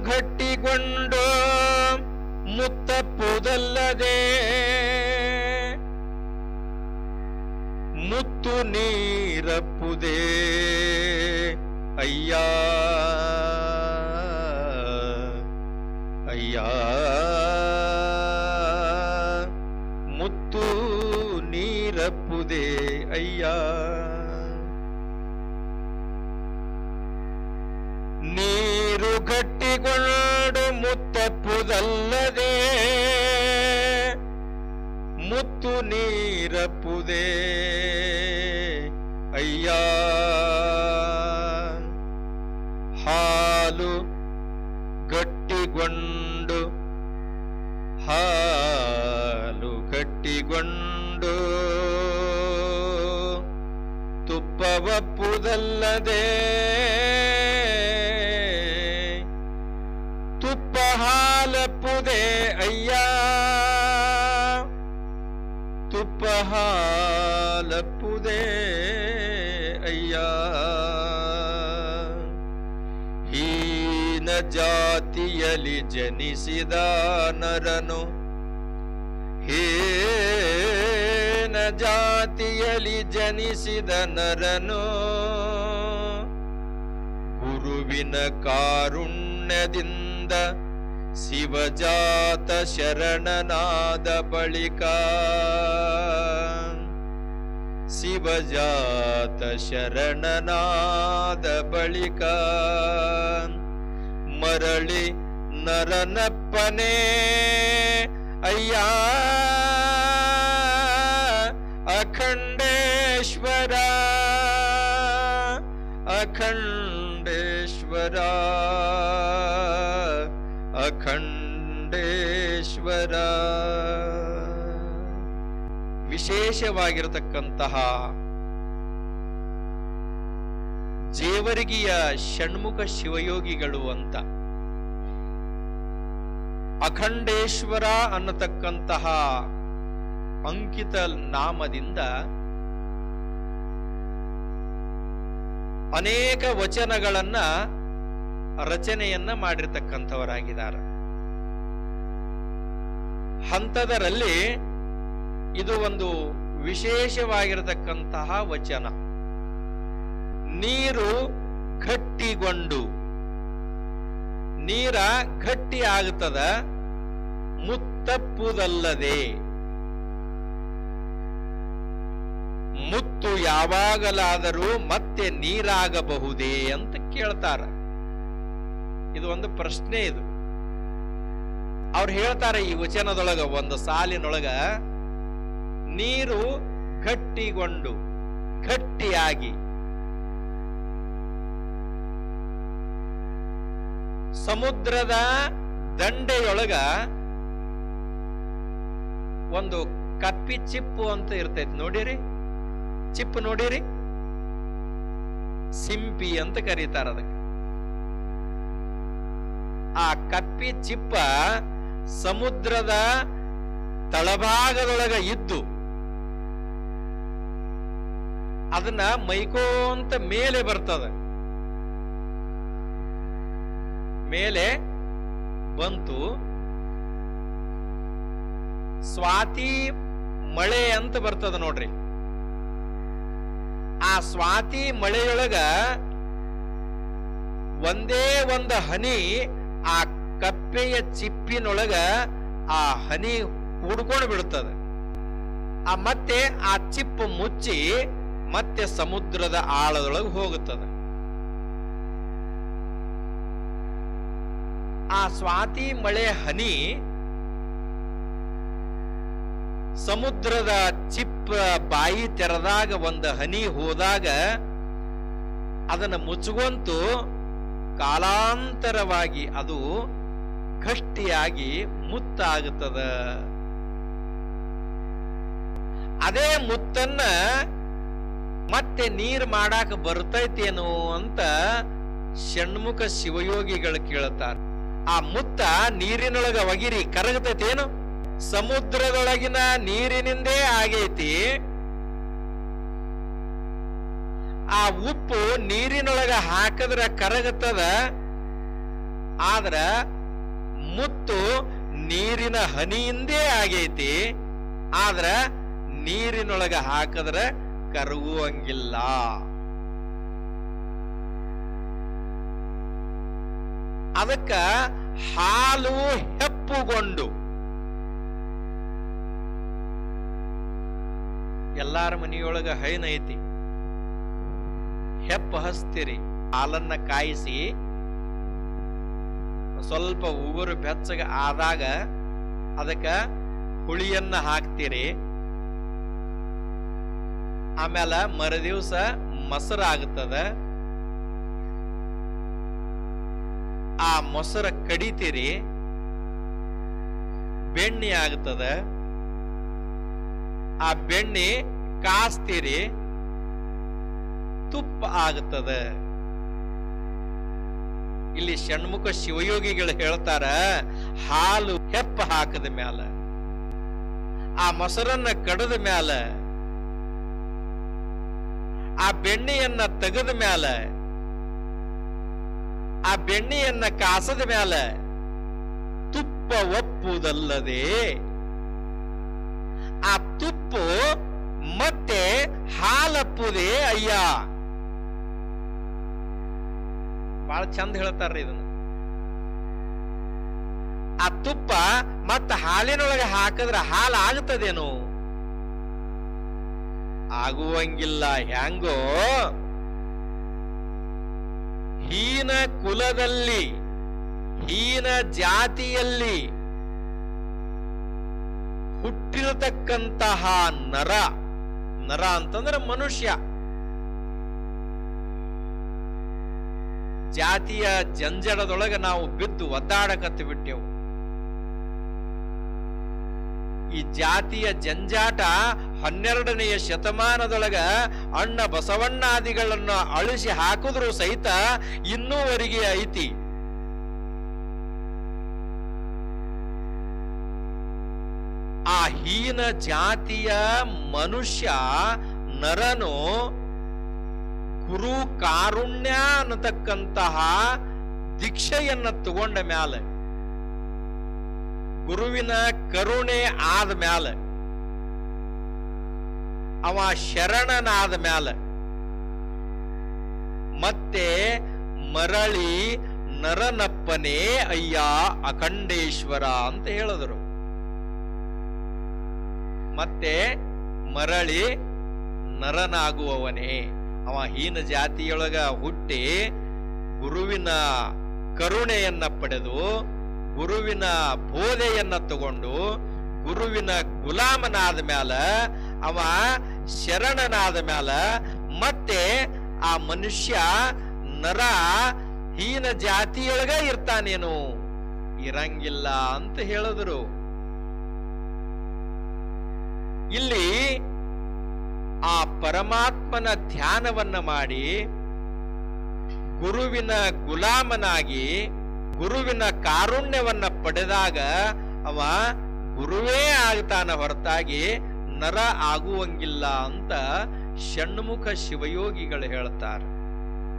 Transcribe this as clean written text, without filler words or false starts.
ಗಟ್ಟಿಗೊಂಡು ಮುತ್ತಪ್ಪುದಲ್ಲದೆ ಮುತ್ತು ನೀರಪ್ಪುದೇ ಅಯ್ಯ ಅಯ್ಯ ಮುತ್ತು ನೀರಪ್ಪುದೇ ಅಯ್ಯ ನೀರು ಗಟ್ಟಿಗೊಂಡು ಮುತ್ತಪ್ಪುದಲ್ಲದೆ ಮುತ್ತು ನೀರಪ್ಪುದೇ ಅಯ್ಯ ಹಾಲು ಗಟ್ಟಿಗೊಂಡು ತುಪ್ಪವಪ್ಪುದಲ್ಲದೆ ತುಪ್ಪ ಹಾಲಪ್ಪುದೇ ಅಯ್ಯ ತುಪ್ಪ ಹಾಲಪ್ಪುದೇ ಅಯ್ಯ ಹೀನ ಜಾತಿಯಲ್ಲಿ ಜನಿಸಿದ ನರನು ಹೀನ ಜಾತಿಯಲ್ಲಿ ಜನಿಸಿದ ನರನು ಗುರುವಿನ ಕಾರುಣ್ಯದಿಂದ ಶಿವಜಾತ ಶರಣನಾದ ಬಳಿಕ ಶಿವಜಾತ ಶರಣನಾದ ಬಳಿಕ ಮರಳಿ ನರನಪ್ಪನೇ ಅಯ್ಯ ಅಖಂಡೇಶ್ವರ ಅಖಂಡೇಶ್ವರ ಅಖಂಡೇಶ್ವರ. ವಿಶೇಷವಾಗಿರತಕ್ಕಂತಹ ಜೇವರ್ಗಿಯ ಷಣ್ಮುಖ ಶಿವಯೋಗಿಗಳು ಅಂತ ಅಖಂಡೇಶ್ವರ ಅನ್ನತಕ್ಕಂತಹ ಅಂಕಿತ ನಾಮದಿಂದ ಅನೇಕ ವಚನಗಳನ್ನ ರಚನೆಯನ್ನ ಮಾಡಿರ್ತಕ್ಕಂಥವರಾಗಿದ್ದಾರೆ. ಹಂತದರಲ್ಲಿ ಇದು ಒಂದು ವಿಶೇಷವಾಗಿರತಕ್ಕಂತಹ ವಚನ. ನೀರು ಗಟ್ಟಿಗೊಂಡು, ನೀರ ಗಟ್ಟಿ ಆಗುತ್ತದ, ಮುತ್ತಪ್ಪುದಲ್ಲದೆ. ಮುತ್ತು ಯಾವಾಗಲಾದರೂ ಮತ್ತೆ ನೀರಾಗಬಹುದೇ ಅಂತ ಕೇಳ್ತಾರ. ಇದು ಒಂದು ಪ್ರಶ್ನೆ. ಇದು ಅವ್ರು ಹೇಳ್ತಾರೆ ಈ ವಚನದೊಳಗ ಒಂದು ಸಾಲಿನೊಳಗ, ನೀರು ಗಟ್ಟಿಗೊಂಡು, ಗಟ್ಟಿಯಾಗಿ, ಸಮುದ್ರದ ದಂಡೆಯೊಳಗ ಒಂದು ಕಪ್ಪಿ ಚಿಪ್ಪು ಅಂತ ಇರ್ತೈತಿ, ನೋಡಿರಿ, ಚಿಪ್ಪು ನೋಡಿರಿ, ಸಿಂಪಿ ಅಂತ ಕರೀತಾರ ಅದಕ್ಕೆ. ಆ ಕಪ್ಪಿ ಚಿಪ್ಪ ಸಮುದ್ರದ ತಳಭಾಗದೊಳಗ ಇದ್ದು ಅದನ್ನ ಮೈಕೋಂತ ಮೇಲೆ ಬರ್ತದ. ಮೇಲೆ ಬಂತು, ಸ್ವಾತಿ ಮಳೆ ಅಂತ ಬರ್ತದ ನೋಡ್ರಿ. ಆ ಸ್ವಾತಿ ಮಳೆಯೊಳಗ ಒಂದೇ ಒಂದು ಹನಿ ಆ ಕಪ್ಪೆಯ ಚಿಪ್ಪಿನೊಳಗ ಆ ಹನಿ ಕೂಡ್ಕೊಂಡು ಬಿಡುತ್ತದೆ. ಮತ್ತೆ ಆ ಚಿಪ್ಪು ಮುಚ್ಚಿ ಮತ್ತೆ ಸಮುದ್ರದ ಆಳದೊಳಗೆ ಹೋಗುತ್ತದೆ. ಆ ಸ್ವಾತಿ ಮಳೆ ಹನಿ ಸಮುದ್ರದ ಚಿಪ್ಪ ಬಾಯಿ ತೆರೆದಾಗ ಒಂದು ಹನಿ ಹೋದಾಗ ಅದನ್ನ ಮುಚ್ಚುವಂತೂ ಕಾಲಾಂತರವಾಗಿ ಅದು ಗಟ್ಟಿಯಾಗಿ ಮುತ್ತಾಗುತ್ತದ. ಅದೇ ಮುತ್ತನ್ನ ಮತ್ತೆ ನೀರ್ ಮಾಡಾಕ ಬರ್ತೈತೇನೋ ಅಂತ ಷಣ್ಮುಖ ಶಿವಯೋಗಿಗಳು ಕೇಳುತ್ತಾರೆ. ಆ ಮುತ್ತ ನೀರಿನೊಳಗ ಒಗಿರಿ ಕರಗತೈತೇನು? ಸಮುದ್ರದೊಳಗಿನ ನೀರಿನಿಂದೇ ಆಗೈತಿ. ಆ ಉಪ್ಪು ನೀರಿನೊಳಗ ಹಾಕಿದ್ರ ಕರಗುತ್ತದ, ಆದ್ರ ಮುತ್ತು ನೀರಿನ ಹನಿಯಿಂದೇ ಆಗೈತಿ, ಆದ್ರ ನೀರಿನೊಳಗ ಹಾಕಿದ್ರೆ ಕರಗುವಂಗಿಲ್ಲ. ಅದಕ್ಕ ಹಾಲು ಹೆಪ್ಪುಗೊಂಡು, ಎಲ್ಲಾರ ಮನೆಯೊಳಗ ಹೈನ ಐತಿ, ಹೆಪ್ಪ ಹಸ್ತಿರಿ, ಹಾಲನ್ನ ಕಾಯಿಸಿ ಸ್ವಲ್ಪ ಉಗುರು ಬೆಚ್ಚಗ ಆದಾಗ ಅದಕ್ಕ ಹುಳಿಯನ್ನ ಹಾಕ್ತೀರಿ. ಆಮೇಲೆ ಮರುದಿವ್ಸ ಮೊಸರು ಆಗುತ್ತದ. ಆ ಮೊಸರ ಕಡಿತೀರಿ, ಬೆಣ್ಣೆ ಆಗ್ತದ. ಆ ಬೆಣ್ಣೆ ಕಾಸ್ತೀರಿ, ತುಪ್ಪ ಆಗುತ್ತದ. ಇಲ್ಲಿ ಷಣ್ಮುಖ ಶಿವಯೋಗಿಗಳು ಹೇಳ್ತಾರ, ಹಾಲು ಹೆಪ್ಪ ಹಾಕದ ಮ್ಯಾಲ, ಆ ಮೊಸರನ್ನ ಕಡದ ಮ್ಯಾಲ, ಆ ಬೆಣ್ಣೆಯನ್ನ ತೆಗೆದ ಮ್ಯಾಲ, ಆ ಬೆಣ್ಣೆಯನ್ನ ಕಾಸದ ಮ್ಯಾಲ ತುಪ್ಪ ಒಪ್ಪುವುದಲ್ಲದೆ ಆ ತುಪ್ಪು ಮತ್ತೆ ಹಾಲಪ್ಪುದೇ ಅಯ್ಯ. ಬಹಳ ಚಂದ ಹೇಳ್ತಾರ್ರಿ ಇದನ್ನ. ಆ ತುಪ್ಪ ಮತ್ತ ಹಾಲಿನೊಳಗೆ ಹಾಕಿದ್ರೆ ಹಾಲು ಆಗುತ್ತದೇನು? ಆಗುವಂಗಿಲ್ಲ. ಹ್ಯಾಂಗೋ? ಹೀನ ಕುಲದಲ್ಲಿ, ಹೀನ ಜಾತಿಯಲ್ಲಿ ಹುಟ್ಟಿರತಕ್ಕಂತಹ ನರ, ನರ ಅಂತಂದ್ರೆ ಮನುಷ್ಯ, ಜಾತಿಯ ಜಂಜಡದೊಳಗೆ ನಾವು ಬಿದ್ದು ಒದ್ದಾಡಕತ್ತು ಬಿಟ್ಟೆವು. ಈ ಜಾತಿಯ ಜಂಜಾಟ 12ನೆಯ ಶತಮಾನದೊಳಗ ಅಣ್ಣ ಬಸವಣ್ಣಾದಿಗಳನ್ನ ಅಳಿಸಿ ಹಾಕಿದ್ರು ಸಹಿತ ಇನ್ನೂವರೆಗೆ ಐತಿ. ಆ ಹೀನ ಜಾತಿಯ ಮನುಷ್ಯ ನರನು ಗುರು ಕಾರುಣ್ಯ ಅನ್ನತಕ್ಕಂತಹ ದೀಕ್ಷೆಯನ್ನ ತಗೊಂಡ ಮ್ಯಾಲ, ಗುರುವಿನ ಕರುಣೆ ಆದ ಮ್ಯಾಲ, ಅವ ಶರಣನಾದ ಮ್ಯಾಲ ಮತ್ತೆ ಮರಳಿ ನರನಪ್ಪನೇ ಅಯ್ಯ ಅಖಂಡೇಶ್ವರ ಅಂತ ಹೇಳಿದರು. ಮತ್ತೆ ಮರಳಿ ನರನಾಗುವವನೇ. ಅವ ಹೀನ ಜಾತಿಯೊಳಗ ಹುಟ್ಟಿ ಗುರುವಿನ ಕರುಣೆಯನ್ನ ಪಡೆದು, ಗುರುವಿನ ಬೋಧೆಯನ್ನ ತಗೊಂಡು, ಗುರುವಿನ ಗುಲಾಮನಾದ ಮ್ಯಾಲ, ಅವ ಶರಣನಾದ ಮ್ಯಾಲ ಮತ್ತೆ ಆ ಮನುಷ್ಯ ನರ ಹೀನ ಜಾತಿಯೊಳಗ ಇರ್ತಾನೇನು? ಇರಂಗಿಲ್ಲ ಅಂತ ಹೇಳಿದ್ರು. ಇಲ್ಲಿ ಆ ಪರಮಾತ್ಮನ ಧ್ಯಾನವನ್ನ ಮಾಡಿ ಗುರುವಿನ ಗುಲಾಮನಾಗಿ ಗುರುವಿನ ಕಾರುಣ್ಯವನ್ನ ಪಡೆದಾಗ ಅವ ಗುರುವೇ ಆಗ್ತಾನ ಹೊರತಾಗಿ ನರ ಆಗುವಂಗಿಲ್ಲ ಅಂತ ಷಣ್ಮುಖ ಶಿವಯೋಗಿಗಳು ಹೇಳ್ತಾರೆ.